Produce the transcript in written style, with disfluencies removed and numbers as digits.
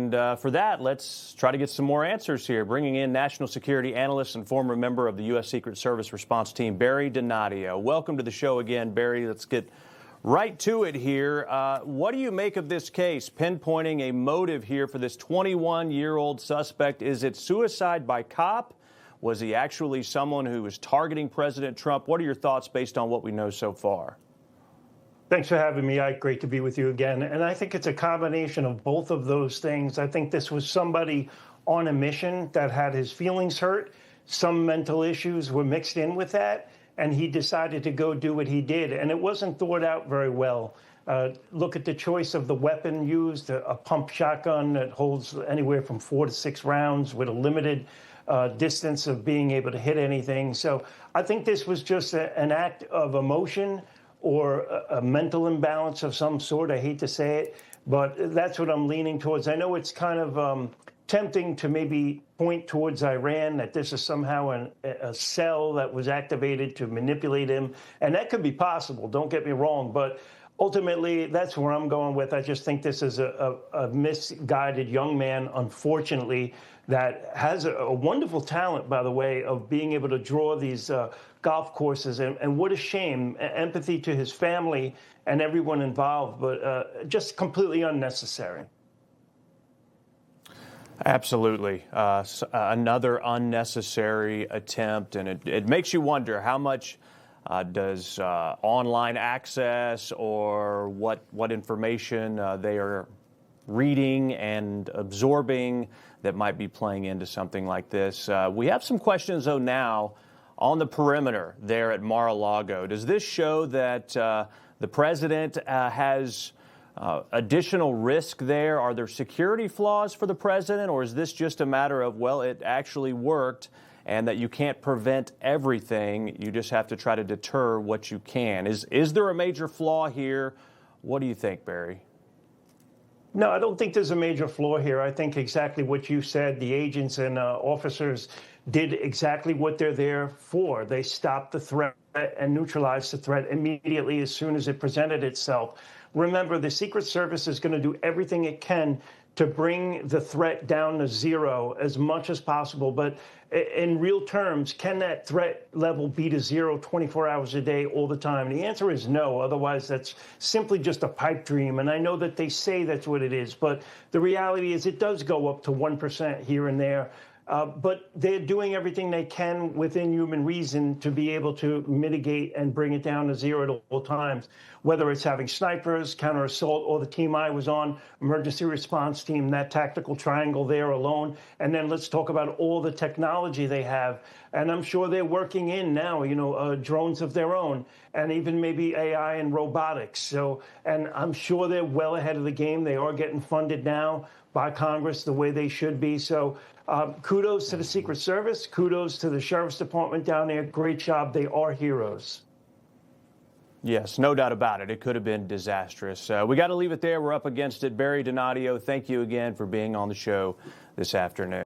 And for that, let's try to get some more answers here. Bringing in national security analyst and former member of the U.S. Secret Service response team, Barry Donadio. Welcome to the show again, Barry. Let's get right to it here. What do you make of this case, pinpointing a motive here for this 21-year-old suspect? Is it suicide by cop? Was he actually someone who was targeting President Trump? What are your thoughts based on what we know so far? Thanks for having me, Ike. Great to be with you again. And I think it's a combination of both of those things. I think this was somebody on a mission that had his feelings hurt. Some mental issues were mixed in with that, and he decided to go do what he did. And it wasn't thought out very well. Look at the choice of the weapon used, a pump shotgun that holds anywhere from 4 to 6 rounds with a limited distance of being able to hit anything. So I think this was just an act of emotion or a mental imbalance of some sort. I hate to say it, but that's what I'm leaning towards. I know it's kind of tempting to maybe point towards Iran, that this is somehow a cell that was activated to manipulate him. And that could be possible, don't get me wrong. But ultimately, that's where I'm going with. I just think this is a misguided young man, unfortunately, that has a wonderful talent, by the way, of being able to draw these golf courses. And what a shame. Empathy to his family and everyone involved, but just completely unnecessary. Absolutely. Another unnecessary attempt. And it makes you wonder how much does online access or what information they are reading and absorbing that might be playing into something like this. We have some questions, though, now on the perimeter there at Mar-A-Lago. Does this show that the president has additional risk there? Are there security flaws for the president, or is this just a matter of, well, it actually worked and that you can't prevent everything, you just have to try to deter what you can? Is there a major flaw here? What do you think, Barry? No, I don't think there's a major flaw here. I think exactly what you said. The agents and officers did exactly what they're there for. They stopped the threat and neutralized the threat immediately as soon as it presented itself. Remember, the Secret Service is going to do everything it can to bring the threat down to zero as much as possible. But in real terms, can that threat level be to zero 24 hours a day all the time? And the answer is no. Otherwise, that's simply just a pipe dream. And I know that they say that's what it is. But the reality is it does go up to 1% here and there. But they're doing everything they can within human reason to be able to mitigate and bring it down to zero at all times, whether it's having snipers, counter assault, or the team I was on, emergency response team, that tactical triangle there alone. And then let's talk about all the technology they have. And I'm sure they're working in now, drones of their own, and even maybe AI and robotics. So, and I'm sure they're well ahead of the game. They are getting funded now by Congress the way they should be. So kudos to the Secret Service. Kudos to the Sheriff's Department down there. Great job. They are heroes. Yes, no doubt about it. It could have been disastrous. We got to leave it there. We're up against it. Barry Donadio, thank you again for being on the show this afternoon.